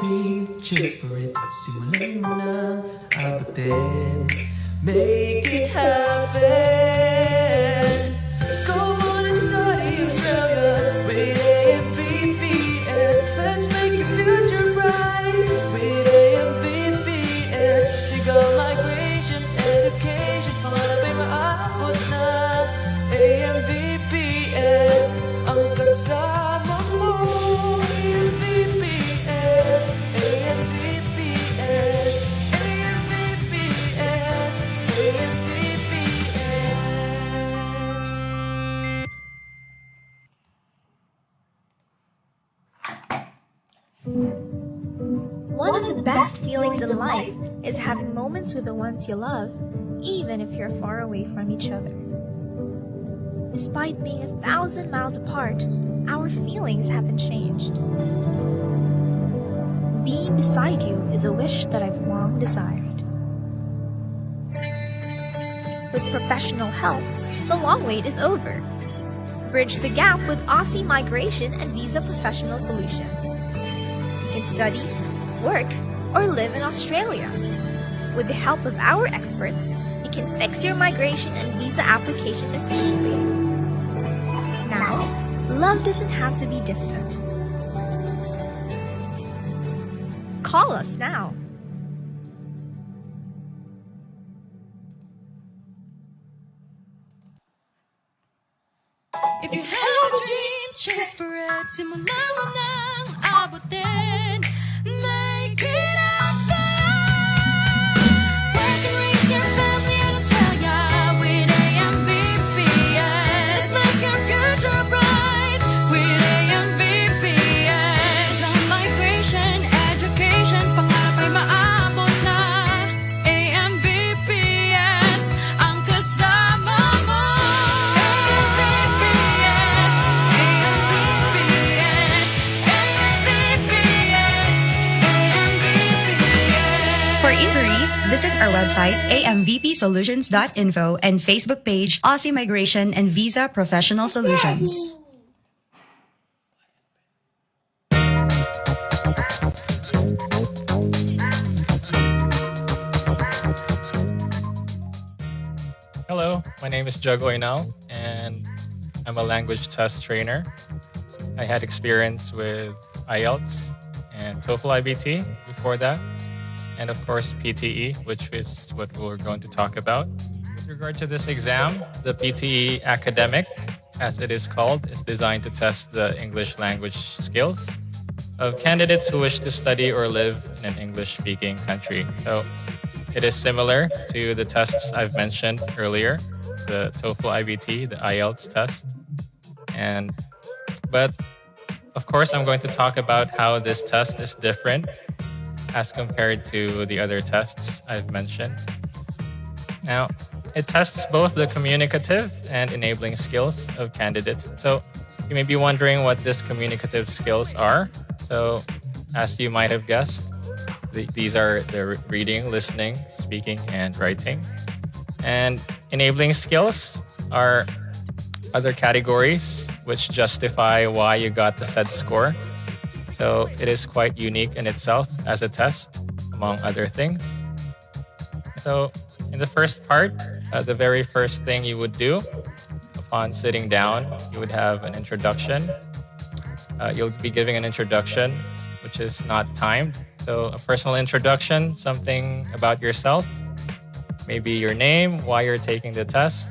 dream, chase for it. Simulan mo nang abutin. Make it happen. Go on and study Australia with AMVPS. Let's make your future bright with AMVPS. Legal migration, education, hanapin maabot na. AMVPS ang kasama mo. AMVPS, AMVPS, AMVPS, AMVPS. One of the best feelings in life is having moments with the ones you love, even if you're far away from each other. Despite being 1,000 miles apart, our feelings haven't changed. Being beside you is a wish that I've long desired. With professional help, the long wait is over. Bridge the gap with Aussie Migration and Visa Professional Solutions. You can study, work, or live in Australia. With the help of our experts, you can fix your migration and visa application efficiently. Now, love doesn't have to be distant. Call us now. If you have a dream, chase for it. Simulan mo nang abutin. Make it happen. Work and raise your family in Australia with AMVPS. Let's make your future bright with AMVPS. Ang migration, education, pangarap ay maabot na. AMVPS ang kasama mo. AMVPS, AMVPS, AMVPS, AMVPS. For inquiries, visit our website amvpsolutions.info and Facebook page Aussie Migration and Visa Professional Solutions. Hello, my name is Jog Lawndale Oinal, and I'm a language test trainer. I had experience with IELTS and TOEFL IBT before that, and of course PTE, which is what we're going to talk about. With regard to this exam, the PTE Academic, as it is called, is designed to test the English language skills of candidates who wish to study or live in an English-speaking country. So it is similar to the tests I've mentioned earlier, the TOEFL IBT, the IELTS test. But of course, I'm going to talk about how this test is different as compared to the other tests I've mentioned. Now, it tests both the communicative and enabling skills of candidates. So you may be wondering what these communicative skills are. So as you might have guessed, these are the reading, listening, speaking, and writing. And enabling skills are other categories which justify why you got the said score. So it is quite unique in itself as a test, among other things. So in the first part, the very first thing you would do upon sitting down, you would have an introduction. You'll be giving an introduction, which is not timed. So a personal introduction, something about yourself, maybe your name, why you're taking the test,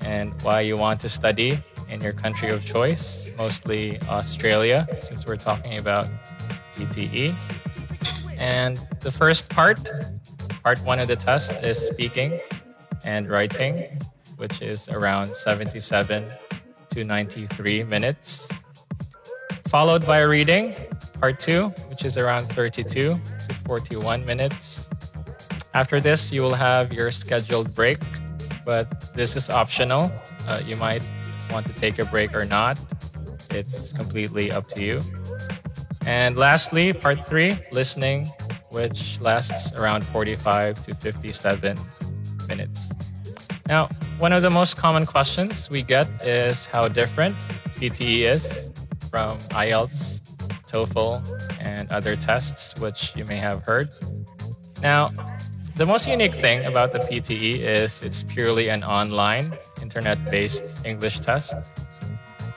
and why you want to study in your country of choice, mostly Australia, since we're talking about PTE. And the first part one of the test, is speaking and writing, which is around 77 to 93 minutes. Followed by reading, part 2, which is around 32 to 41 minutes. After this, you will have your scheduled break, but this is optional. You might want to take a break or not. It's completely up to you. And lastly, part 3, listening, which lasts around 45 to 57 minutes. Now, one of the most common questions we get is how different PTE is from IELTS, TOEFL, and other tests which you may have heard. Now, the most unique thing about the PTE is it's purely an online, internet-based English test.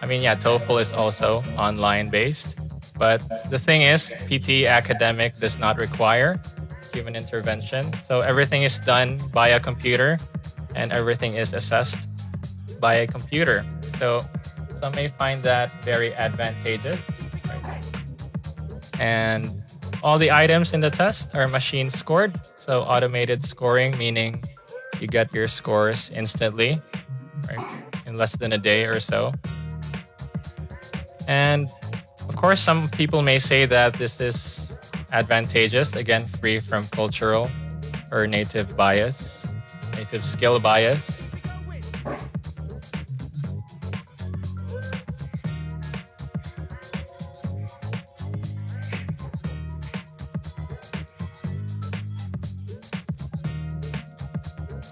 I mean, yeah, TOEFL is also online-based, but the thing is, PTE Academic does not require human intervention. So everything is done by a computer and everything is assessed by a computer. So some may find that very advantageous. Right? And all the items in the test are machine scored. So automated scoring, meaning you get your scores instantly, right, in less than a day or so. And of course, some people may say that this is advantageous, again, free from cultural or native bias, native skill bias.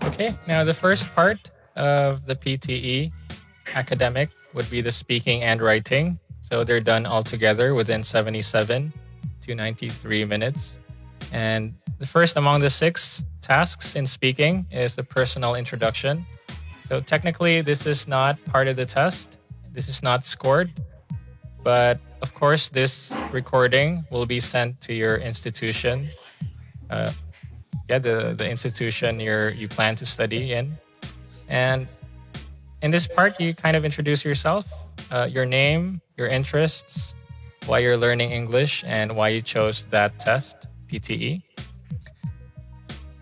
Okay, now the first part of the PTE Academic would be the speaking and writing. So they're done all together within 77 to 93 minutes. And the first among the 6 tasks in speaking is the personal introduction. So technically, this is not part of the test. This is not scored. But of course, this recording will be sent to your institution. The institution you plan to study in. And in this part, you kind of introduce yourself, your name, your interests, why you're learning English, and why you chose that test, PTE.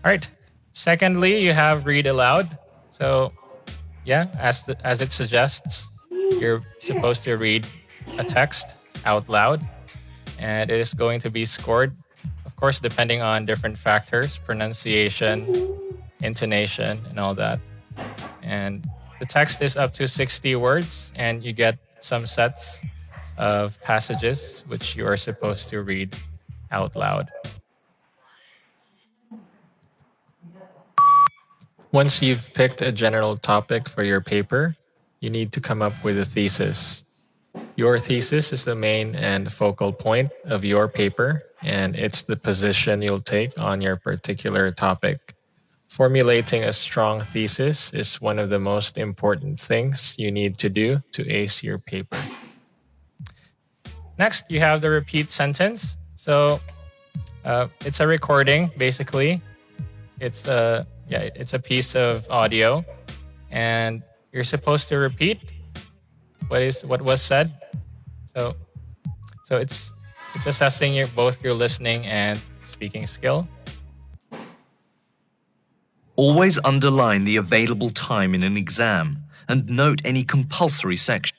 All right. Secondly, you have read aloud. So, yeah, as it suggests, you're supposed to read a text out loud, and it is going to be scored, of course, depending on different factors, pronunciation, intonation, and all that. And the text is up to 60 words, and you get some sets of passages which you are supposed to read out loud. Once you've picked a general topic for your paper, you need to come up with a thesis. Your thesis is the main and focal point of your paper, and it's the position you'll take on your particular topic. Formulating a strong thesis is one of the most important things you need to do to ace your paper. Next, you have the repeat sentence. So it's a recording, basically. It's a piece of audio, and you're supposed to repeat what was said. So it's assessing both your listening and speaking skill. Always underline the available time in an exam and note any compulsory section.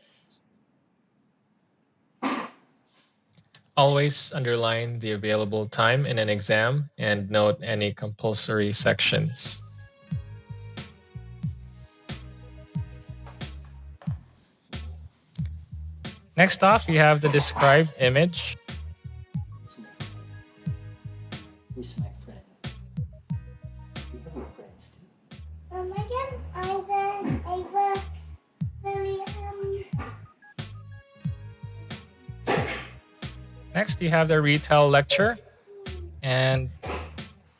Always underline the available time in an exam and note any compulsory sections. Next off, you have the described image. Who's my friend? You have your friends too. I guess Ava, William. Next, you have the retell lecture. And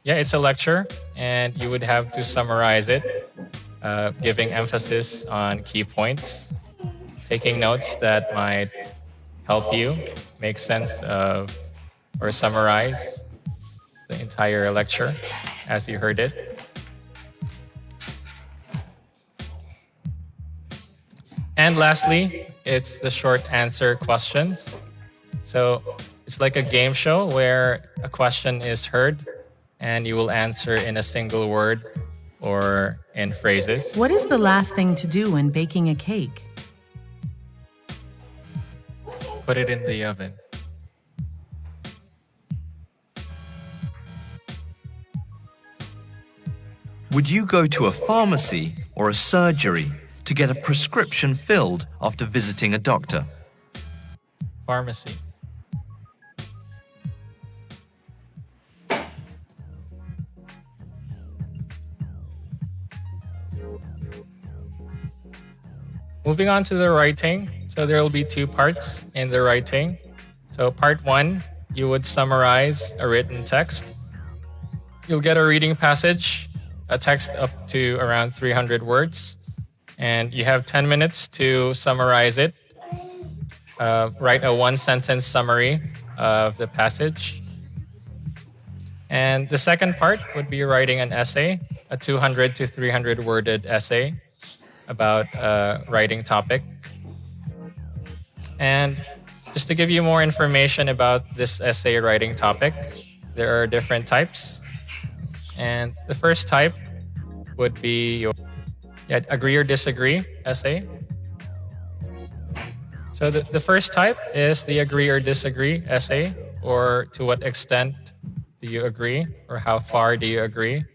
yeah, it's a lecture, and you would have to summarize it, giving emphasis on key points, taking notes that might help you make sense of or summarize the entire lecture as you heard it. And lastly, it's the short answer questions. So it's like a game show where a question is heard and you will answer in a single word or in phrases. What is the last thing to do when baking a cake? Put it in the oven. Would you go to a pharmacy or a surgery to get a prescription filled after visiting a doctor? Pharmacy. Moving on to the writing. So there will be 2 parts in the writing. So part 1 you would summarize a written text. You'll get a reading passage, a text up to around 300 words, and you have 10 minutes to summarize it. Write a one-sentence summary of the passage. And the second part would be writing an essay, a 200 to 300 worded essay about a writing topic. And just to give you more information about this essay writing topic, there are different types. And the first type would be your agree or disagree essay. So the first type is the agree or disagree essay, or to what extent do you agree, or how far do you agree?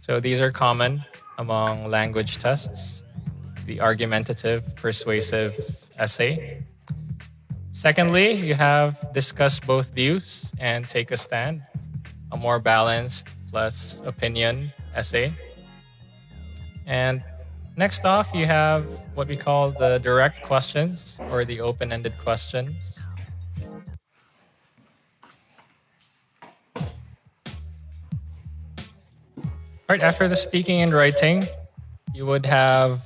So these are common among language tests, the argumentative, persuasive essay. Secondly, you have discuss both views and take a stand, a more balanced plus opinion essay. And next off, you have what we call the direct questions or the open-ended questions. Right after the speaking and writing, you would have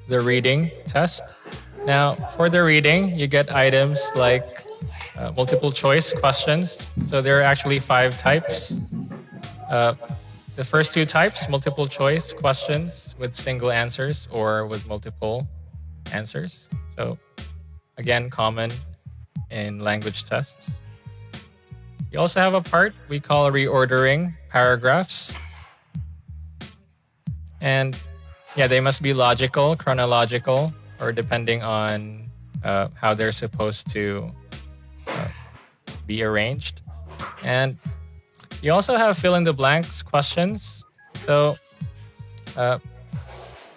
the reading test. Now, for the reading, you get items like multiple choice questions. So there are actually 5 types. The first 2 types, multiple choice questions with single answers or with multiple answers. So again, common in language tests. You also have a part we call reordering paragraphs. And they must be logical, chronological, or depending on how they're supposed to be arranged. And you also have fill in the blanks questions. So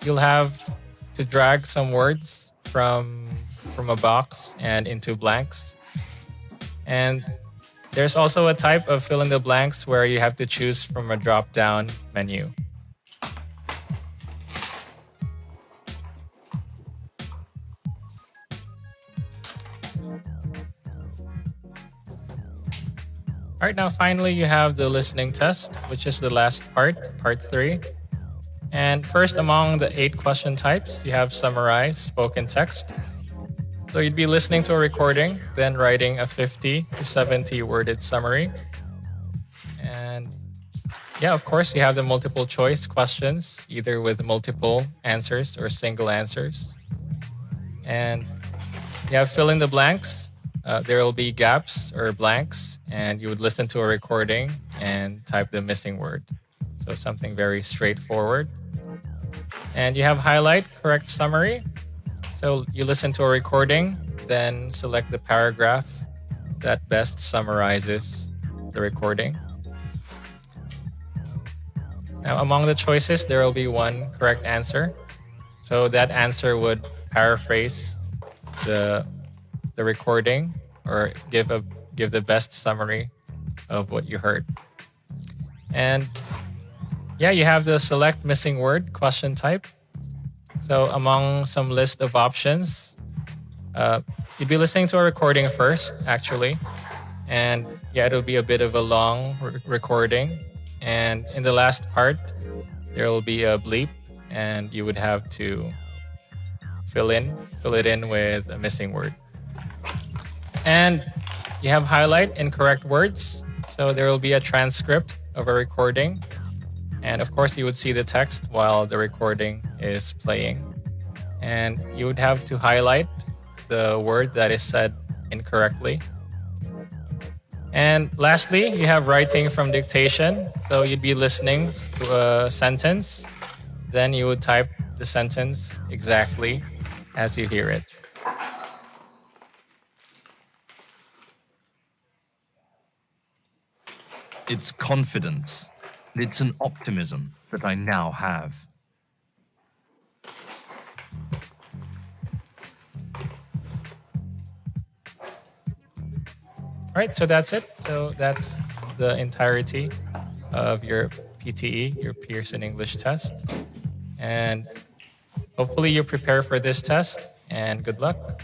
you'll have to drag some words from a box and into blanks. And there's also a type of fill in the blanks where you have to choose from a drop-down menu. All right, now finally you have the listening test, which is the last part, part 3. And first among the 8 question types, you have summarized spoken text. So you'd be listening to a recording, then writing a 50 to 70 worded summary. And of course, you have the multiple choice questions, either with multiple answers or single answers. And you have fill in the blanks. There will be gaps or blanks, and you would listen to a recording and type the missing word. So something very straightforward. And you have highlight, correct summary. So you listen to a recording, then select the paragraph that best summarizes the recording. Now, among the choices, there will be one correct answer. So that answer would paraphrase the recording or give the best summary of what you heard. And you have the select missing word question type. So among some list of options, you'd be listening to a recording first, actually. And it'll be a bit of a long recording. And in the last part, there will be a bleep, and you would have to fill it in with a missing word. And you have highlight incorrect words. So there will be a transcript of a recording. And of course, you would see the text while the recording is playing. And you would have to highlight the word that is said incorrectly. And lastly, you have writing from dictation. So you'd be listening to a sentence. Then you would type the sentence exactly as you hear it. It's confidence. It's an optimism that I now have. All right, so that's it. So that's the entirety of your PTE, your Pearson English test. And hopefully you prepare for this test, and good luck.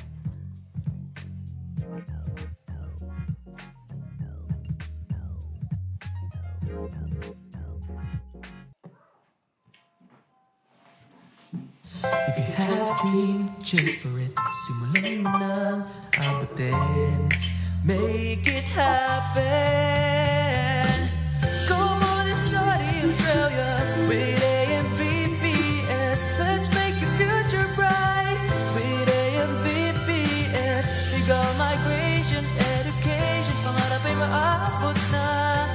If you have a dream, chase for it. Simulan mo nang abutin. Make it happen. Go on and study Australia with AMVPS. Let's make your future bright with AMVPS. Legal migration, education, pangarap ay maabot na.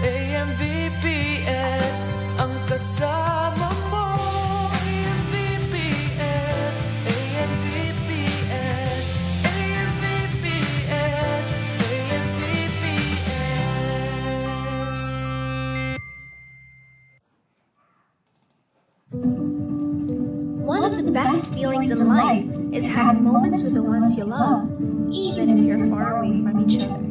AMVPS, ang kasama mo. AMVPS, AMVPS, AMVPS, AMVPS. One of the best feelings in life is having moments with the ones you love, even if you're far away from each other.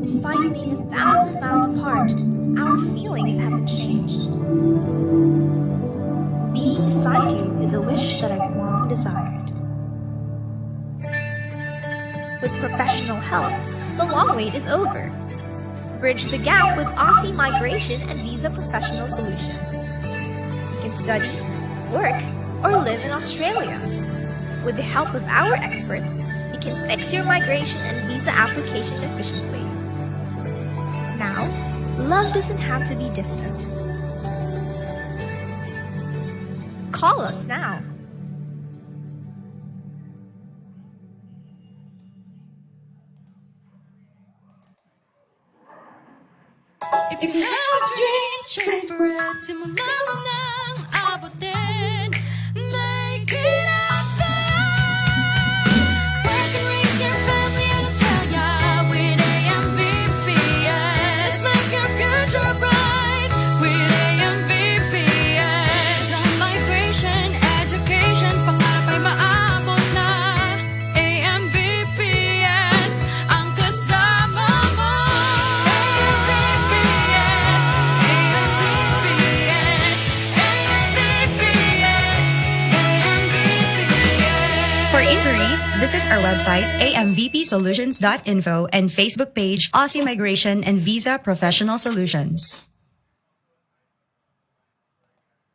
Despite being 1,000 miles apart, our feelings haven't changed. Being beside you is a wish that I've long desired. With professional help, the long wait is over. Bridge the gap with Aussie Migration and Visa Professional Solutions. You can study, work, or live in Australia. With the help of our experts, you can fix your migration and visa application efficiently. Now, love doesn't have to be distant. Call us now. If you have a dream, chase for it. Simulan mo nang abutin. Make it happen. Work and raise your family in Australia with AMVPS. Let's make your future bright with AMVPS. Migration, education, pangarap ay maabot na. AMVPS, ang kasama mo. AMVPS, AMVPS, AMVPS, AMVPS. For inquiries, visit our website amvpsolutions.info and Facebook page Aussie Migration and Visa Professional Solutions.